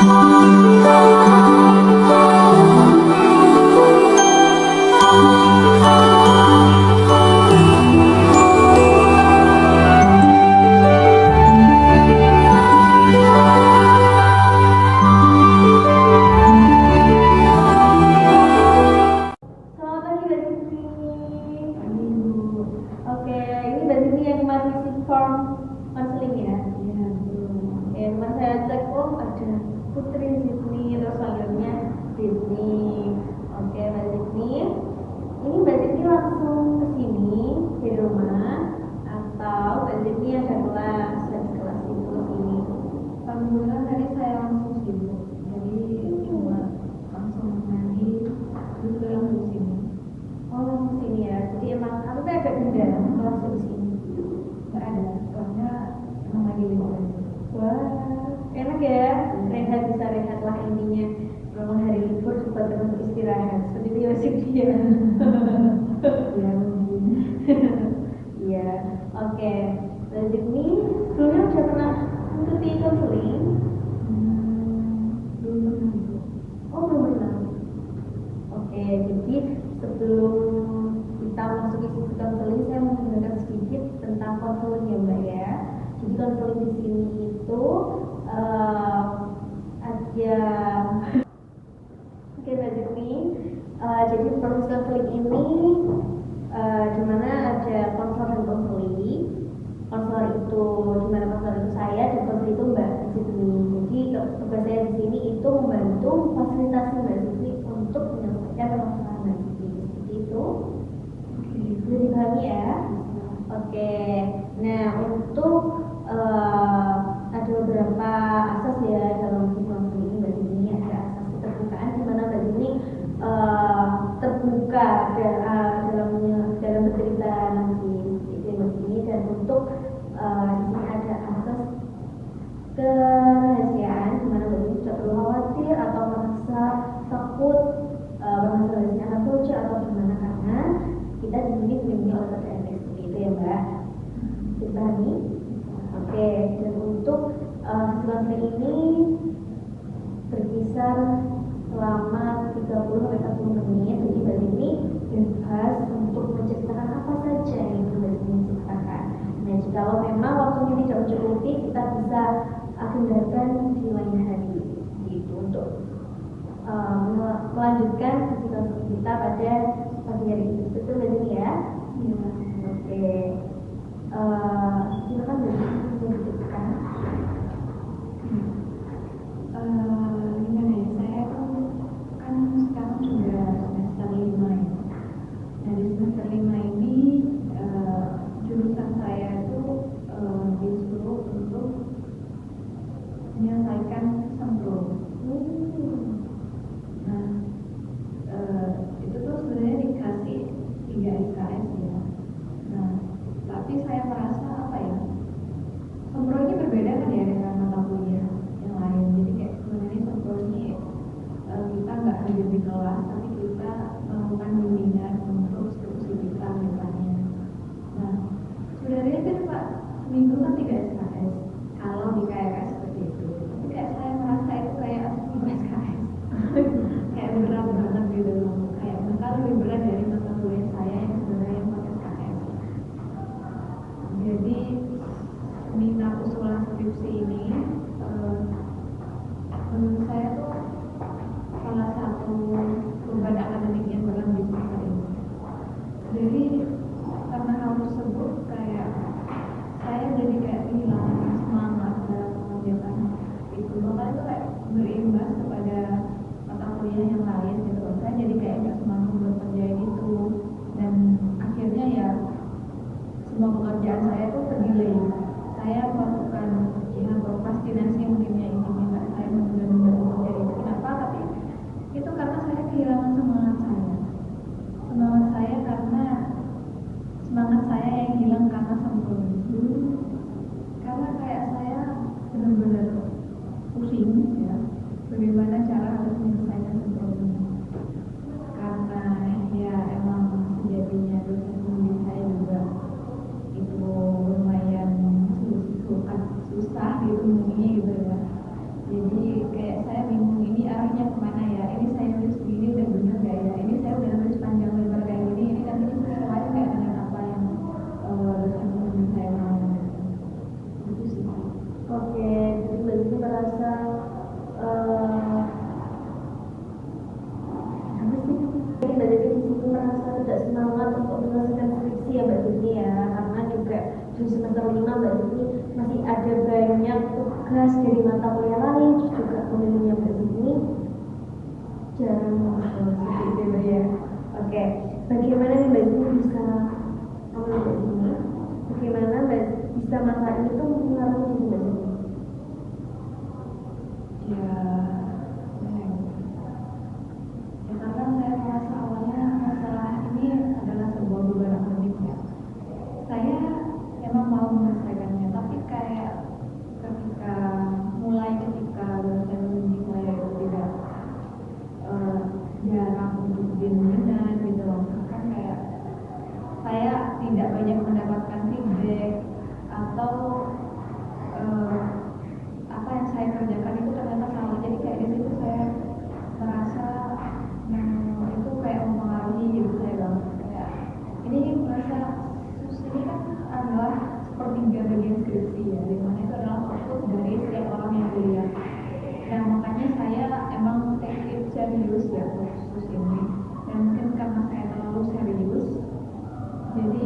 Oke, ini berarti ini yang kemarin isi form konseling ya? Iya. Oke, kemarin saya cek, oh ada Putri Sydney, terus panggilnya Sydney. Oke, Mbak Sydney. Ini Mbak Sydney langsung ke sini dari rumah atau Mbak Sydney ada kelas dan kelas itu ke sini? Alhamdulillah tadi saya langsung sibuk, jadi cuma langsung mandi terus langsung sini. Oh, langsung sini ya. Jadi emang aku tuh agak beda kelas di sini. Nggak ada, soalnya emang lagi liburan. Wah, enak ya. Rehat bisa rehat lah intinya. Memang hari libur buat teman istirahat. Seperti itu ya sih dia. Ya mungkin. Iya. Oke. Lanjut nih. Sebelumnya udah pernah mengikuti konseling? Belum pernah Bu. Oh, belum pernah. Oke, jadi sebelum kita masuk ke sisi konseling, saya mau menjelaskan sedikit tentang konseling ya Mbak ya. Jadi konseling di sini itu ada Oke Mbak Jepni, jadi proses konseling ini di mana ada konselor dan konseli. Konselor itu di mana konselor itu saya dan konseli itu Mbak Jepni. Jadi tugas saya di sini itu membantu fasilitasi Mbak Jepni untuk menyelesaikan permasalahan Mbak Jepni. Seperti itu. Bisa dipahami ya? Oke. Nah untuk ada beberapa asas ya dalam konseling ini Mbak Jepni. Ada asas keterbukaan di mana Mbak Jepni terbuka dalam bercerita nanti itu Mbak Jepni. Dan untuk di sini ada asas kerahasiaan di mana Mbak Jepni tidak perlu khawatir atau merasa takut merasa rahasianya akan bocor atau gimana karena kita dibimbing oleh PTN seperti itu ya Mbak. Dipahami? Oke, dan untuk konseling ini berkisar selama 30-40 menit. Jadi Mbak Jepni bebas untuk menceritakan apa saja yang ingin Mbak Jepni ceritakan. Nah, jikalau memang waktunya tidak mencukupi, kita bisa agendakan di lain hari gitu untuk melanjutkan sesi konseling kita pada pagi hari ini. Betul Mbak Jepni ya? Iya. Oke. Silakan Mbak Jepni menceritakan. Gimana ya, saya kan sekarang sudah semester 5 ya. Nah di semester 5 ini jurusan saya itu disuruh untuk menyelesaikan sempro. Nah itu tuh sebenarnya dikasih 3 SKS ya. Nah tapi saya merasa apa ya, sempro ini berbeda kan ya dengan mata kuliah yang lain. Jadi kayak sebenarnya sempro ini kita nggak hadir di kelas, tapi kita melakukan bimbingan untuk skripsi kita misalnya. Nah sebenarnya kan Pak, seminggu kan 3 SKS kalau di KRS seperti itu. Tapi kayak saya merasa itu kayak 5 SKS kayak berat banget gitu. Kayak bahkan lebih berat dari mata kuliah saya yang sebenarnya 4 SKS. Jadi minat usulan skripsi ini menurut saya tuh salah satu beban akademik yang berat di semester ini. Jadi karena hal tersebut kayak saya jadi kayak kehilangan semangat dalam mengerjakan itu. Bahkan itu kayak berimbas kepada mata kuliah yang lain gitu. Saya jadi kayak nggak semangat buat kerjain itu, dan akhirnya ya semua pekerjaan saya tuh terdelay. Saya melakukan ya prokrastinasi mungkinnya intinya, saya menunda-nunda bekerja itu. Kenapa? Tapi itu karena saya kehilangan semangat saya. Semangat saya karena semangat saya yang hilang karena sempro. Karena kayak saya benar-benar pusing ya, bagaimana cara harus menyelesaikan sempro ini. Karena ya emang sejatinya dosen pembimbing saya juga itu lumayan susah dihubungi gitu ya. Jadi kayak saya tugas dari mata kuliah lain, terus juga pemilihannya Mbak ini jarang seperti ya. Oke, bagaimana nih Mbak Zini bisa Mbak Zini? Bagaimana Mbak bisa masalah ini tuh mengaruhi diri Mbak Zini? Ya, karena saya merasa awalnya masalah ini adalah sebuah beban akademik ya. Saya emang mau menyelesaikannya, tapi kayak ketika dosen membimbing saya itu tidak jarang untuk bimbingan gitu loh, kan kayak saya tidak banyak mendapatkan feedback atau apa yang saya kerjakan itu ternyata salah. Jadi kayak di situ saya merasa itu kayak mempengaruhi hidup saya banget. Kayak ini merasa ini kan adalah sepertiga bagian skripsi ya, dimana itu adalah fokus dari setiap orang yang kuliah. Nah makanya saya emang take it serius ya khusus ini, dan mungkin karena saya terlalu serius, jadi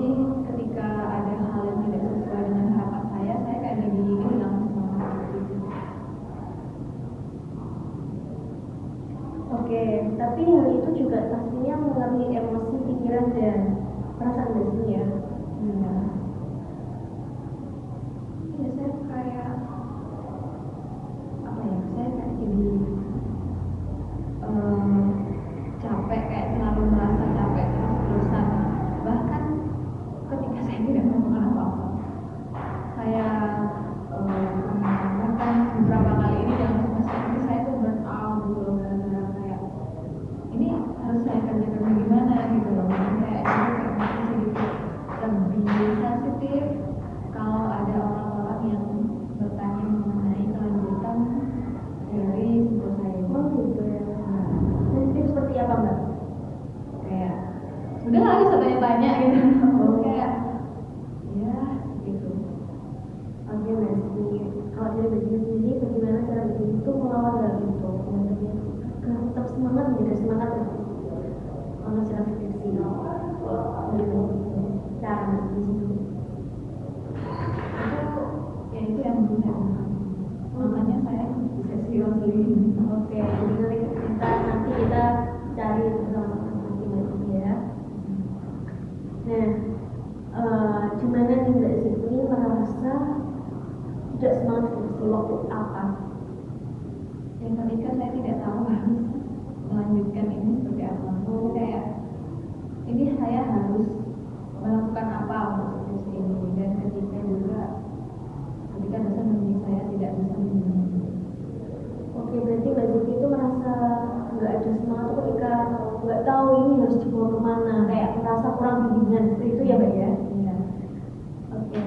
ketika ada hal yang tidak sesuai dengan harapan saya kayak jadi kehilangan semangat gitu. Oke, tapi hal itu juga pastinya mengalami emosi, pikiran, dan perasaan Mbak Zini ya. Ya saya kayak apa ya, saya kayak jadi capek, kayak selalu merasa capek terus-terusan. Bahkan ketika saya tidak melakukan apa-apa, saya bahkan beberapa kali ini dalam semester ini saya tuh burn out gitu loh, gara-gara kayak ini harus saya kerjakan bagaimana gitu loh. Kayak masih sedikit lebih sensitif kalau ada orang-orang yang bertanya mengenai kelanjutan dari tugas saya. Oh gitu ya. Sensitif seperti apa Mbak? Kayak udah lah bisa tanya-tanya gitu. Kayak ya gitu. Oke Mbak Zini, kalau dari Mbak Zini sendiri bagaimana cara Mbak Zini itu melawan hal itu? Agar tetap semangat, menjaga semangat ya mengerjakan skripsi. Cara Mbak Zini itu ya itu yang belum saya paham. Makanya saya bisa serius. Oke, jadi nanti kita cari bersama-sama Mbak Zini ya. Nah, gimana nih Mbak Zini merasa tidak semangat skripsi waktu apa? Dan ketika saya tidak tahu harus melanjutkan ini seperti apa, kayak ini saya harus melakukan apa untuk skripsi ini, dan ketika dosen membimbing saya tidak bisa membimbing. Oke, berarti Mbak Zini itu merasa nggak ada semangat ketika nggak tahu ini harus dibawa kemana, kayak merasa kurang bimbingan seperti itu ya Mbak ya? Iya. Oke.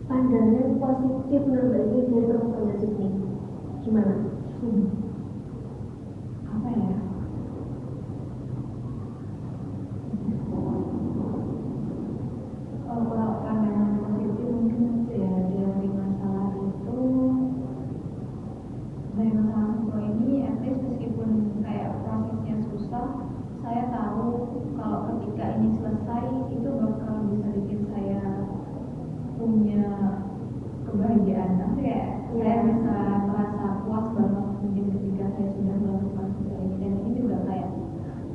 Pandangan positif menurut Mbak Zini dari permasalahan Mbak Zini gimana? Apa ya? Kalau pandangan positif mungkin ya dari masalah itu, dari masalah semua ini, at least meskipun kayak prosesnya susah, saya tahu kalau ketika ini selesai itu bakal bisa bikin saya punya kebahagiaan. Nanti kayak saya bisa merasa puas banget mungkin ketika saya sudah melakukan hal ini, dan ini juga kayak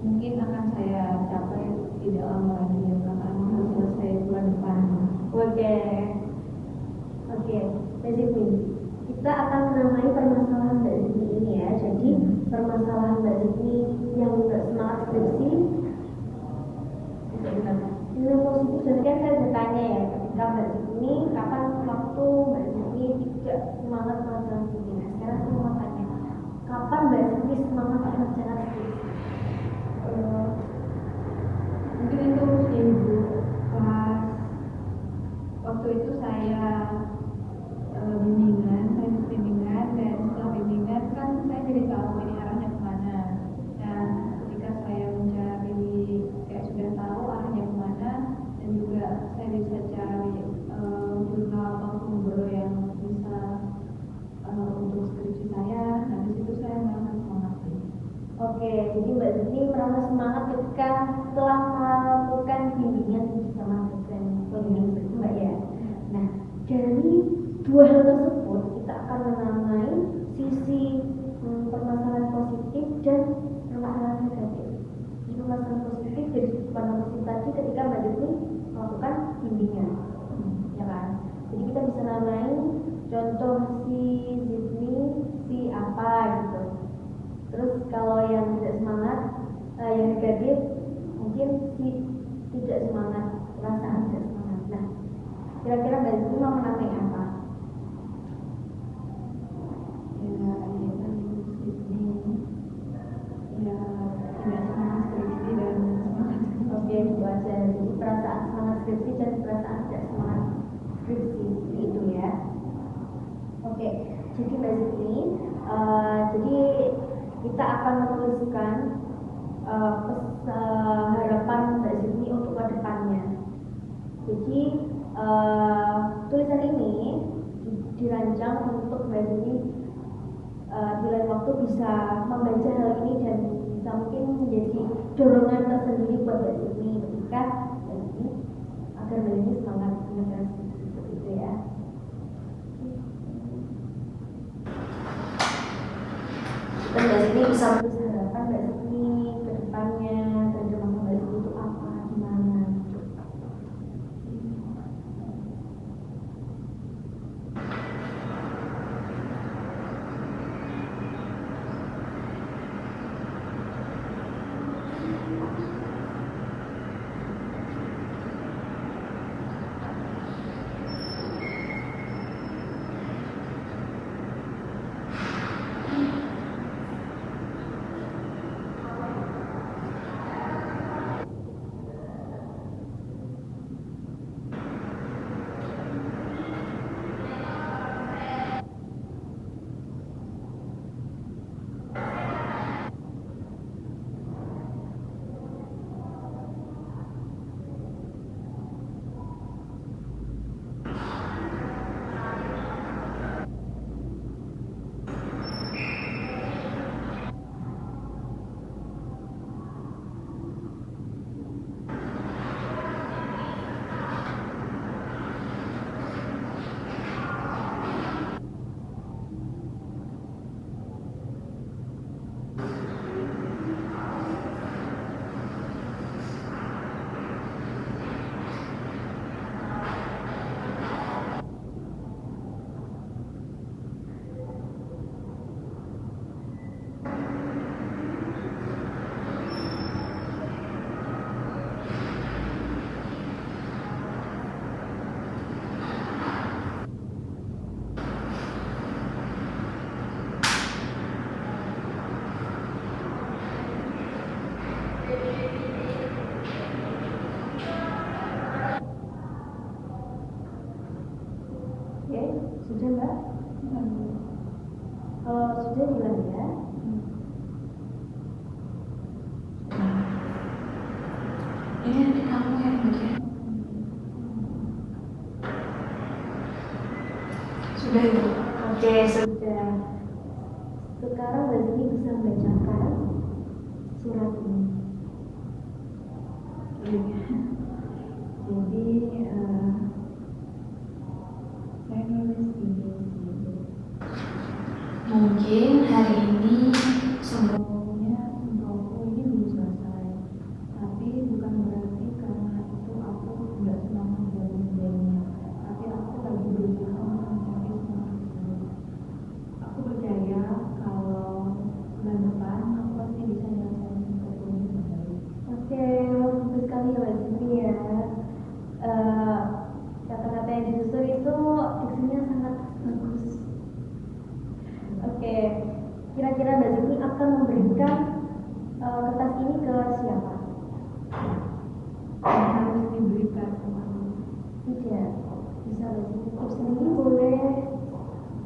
mungkin akan saya capai tidak lama lagi ya, karena harus selesai bulan depan. Oke, Mbak Zini, kita akan menamai permasalahan Mbak Zini ini ya. Jadi permasalahan Mbak Zini yang nggak semangat skripsi. Ini positif, jadi kan saya bertanya ya, ketika Mbak Zini kapan waktu Mbak Zini tidak semangat mengerjakan skripsi. Nah sekarang saya mau tanya, kapan Mbak Zini semangat mengerjakan skripsi? Mungkin itu ibu pas waktu itu saya bimbingan, dan setelah bimbingan kan saya jadi tahu ini arahnya kemana. Dan ketika saya mencari, kayak sudah tahu arahnya kemana, dan juga saya bisa cari jurnal atau sumber yang bisa untuk skripsi saya. Nah di situ saya merasa semangat. Oke, jadi Mbak Zini merasa semangat ketika setelah melakukan bimbingan bersama dosen pembimbing Mbak ya. Nah, dari dua hal tersebut kita akan menamai sisi permasalahan positif dan permasalahan negatif. Jadi permasalahan positif dari sudut pandang positif tadi ketika Mbak Zidni melakukan bimbingan, ya kan? Jadi kita bisa namai contoh si Zidni si apa gitu. Terus kalau yang tidak semangat, yang negatif mungkin si tidak semangat, perasaan tidak semangat. Nah, kira-kira Mbak Zidni mau menamai apa? Ya, tidak semangat skripsi dan semangat. Oke, itu aja. Jadi perasaan semangat skripsi dan perasaan tidak semangat skripsi itu ya. Oke, jadi Mbak Zidni, jadi kita akan menuliskan harapan Mbak Zidni untuk kedepannya. Jadi tulisan ini dirancang untuk Mbak Zidni di lain waktu bisa membaca hal ini dan bisa mungkin menjadi dorongan tersendiri buat Mbak Zidni ketika Mbak Zidni agar Mbak Zidni semangat menyelesaikan seperti itu ya. Dan Mbak Zidni bisa menulis harapan Mbak Zidni ke depannya dan termasuk Mbak Zidni itu apa, gimana gitu. Oke, sudah Mbak? Kalau sudah bilang ya. Ini adik kamu yang bagian. Sudah Ibu. Oke, sudah. Sekarang Mbak Zidni bisa membacakan surat ini. Jadi saya nulis ini. Mungkin hari ini semuanya untukku ini belum selesai, tapi bukan berarti karena itu aku tidak semangat dalam mengerjainnya, tapi aku lagi berusaha mencari semangat itu. Aku percaya kalau bulan depan aku pasti bisa menyelesaikan sesuatu ini dengan baik. Oke, bagus sekali ya Mbak Zidni ya. Kata-kata yang disusun itu diksinya sangat bagus. Oke, kira-kira Mbak Zidni akan memberikan kertas ini ke siapa? Harus diberikan kemana? Tidak, bisa Mbak Zidni titip sendiri boleh.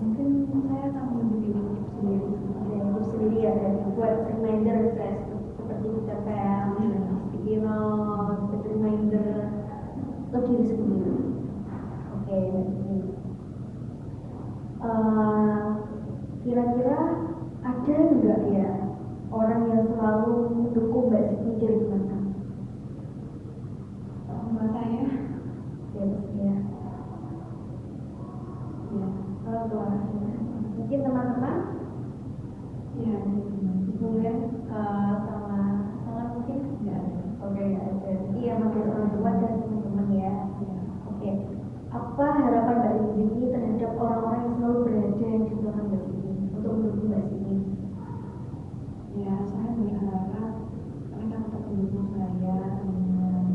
Mungkin saya akan memilih sendiri. Ada yang titip sendiri ya, dan buat reminder seperti CPM, sticky note, seperti reminder untuk diri sendiri. Oke, Mbak Zidni. Kira-kira ada enggak ya orang yang selalu mendukung Mbak Zidni dari belakang? Mbak saya, Ya, ya. ya, Orang tua. Mbak Siti? Ya, saya berharap mereka tetap mendukung saya dengan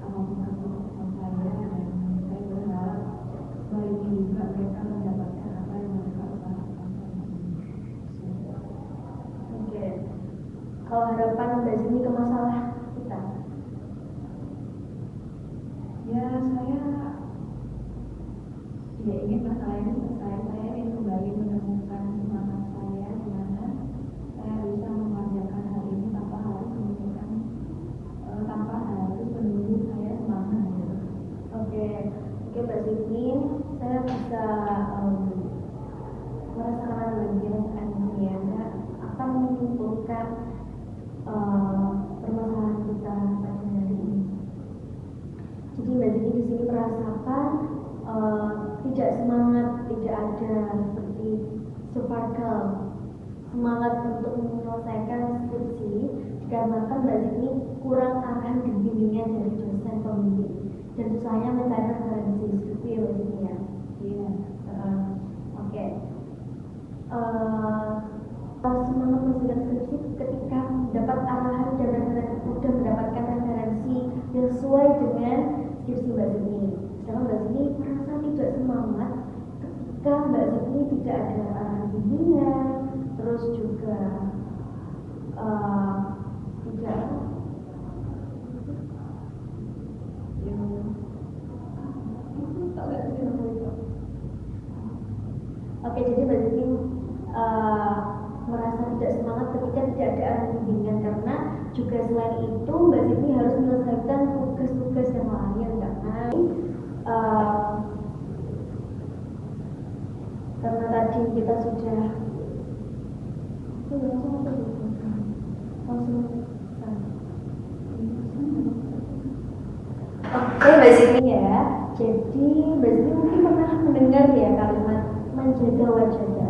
apapun keputusan saya, dan saya berharap sebaliknya juga mereka mendapatkan apa yang mereka usahakan. Oke. Kalau harapan Mbak Siti ke masalah kita? Ya, saya ingin masalah ini selesai. Saya ingin kembali menemukan semangat saya, di mana saya bisa mengerjakan hal ini tanpa harus memikirkan, tanpa harus menunggu saya semangat gitu. Oke, Mbak Siti, saya bisa merasakan lebih ini ya. Saya akan menyimpulkan permasalahan kita pada hari ini. Jadi Mbak Siti di sini merasakan tidak semangat, tidak ada seperti survival, semangat untuk menyelesaikan skripsi dikarenakan Mbak Siti kurang arahan dan bimbingan dari dosen pembimbing dan susahnya mencari referensi seperti ya Mbak Siti ya. Iya. Oke. Semangat menyelesaikan skripsi ketika dapat arahan dan referensi, sudah mendapatkan referensi yang sesuai dengan skripsi Mbak Siti. Sedangkan Mbak Siti merasa tidak semangat ketika Mbak Siti tidak ada arahan bimbingan, terus juga tidak Oke, jadi Mbak Siti merasa tidak semangat ketika tidak ada arahan bimbingan, karena juga selain itu Mbak Siti harus menyelesaikan tugas-tugas yang lain karena tadi kita sudah Oke Mbak Siti ya, jadi Mbak Siti mungkin pernah mendengar ya kalimat manjada wajada.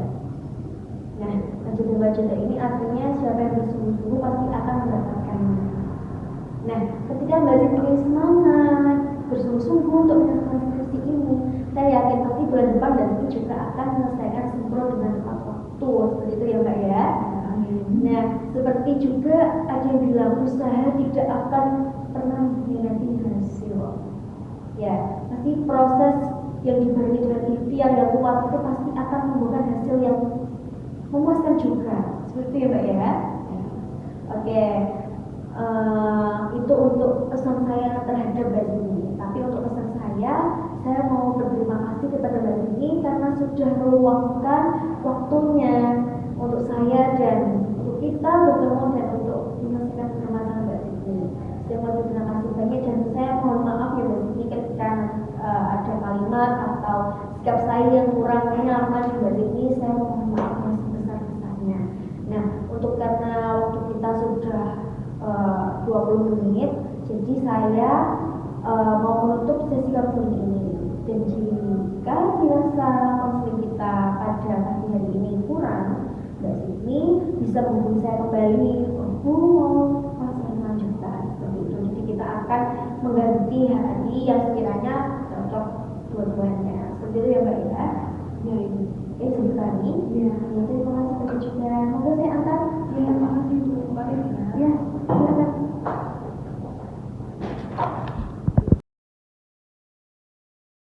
Nah, manjada wajada ini artinya siapa yang bersungguh-sungguh pasti akan mendapatkannya. Nah, ketika Mbak Siti semangat bersungguh-sungguh untuk menyelesaikan skripsi ini, saya yakin pasti bulan depan Mbak Siti juga akan menyelesaikan sempurna dengan tepat waktu. Seperti itu ya Mbak ya. Nah, seperti juga ada yang bilang usaha tidak akan pernah mengkhianati hasil. Ya, pasti proses yang dibarengi dengan ikhtiar yang kuat itu pasti akan membuahkan hasil yang memuaskan juga. Seperti itu ya Mbak ya. Oke. Itu untuk pesan saya terhadap Mbak Siti. Tapi untuk pesan saya mau berterima kasih kepada Mbak Siti karena sudah meluangkan waktunya untuk saya dan untuk kita bertemu dan untuk menyelesaikan permasalahan Mbak Siti. Saya mau berterima kasih banyak dan saya mohon maaf ya Mbak Siti ketika ada kalimat atau sikap saya yang kurang nyaman di Mbak Siti, saya mohon maaf yang sebesar-besarnya. Nah, untuk karena waktu kita sudah 20 menit, jadi saya mau menutup sesi konseling ini. Dan jika dirasa konseling kita pada pagi hari ini kurang, Mbak Siti bisa menghubungi saya kembali untuk konseling lanjutan seperti itu. Jadi kita akan mengganti hari yang sekiranya cocok dua-duanya. Seperti itu ya Mbak ya. Ya, ini. Sebentar nih. Ya.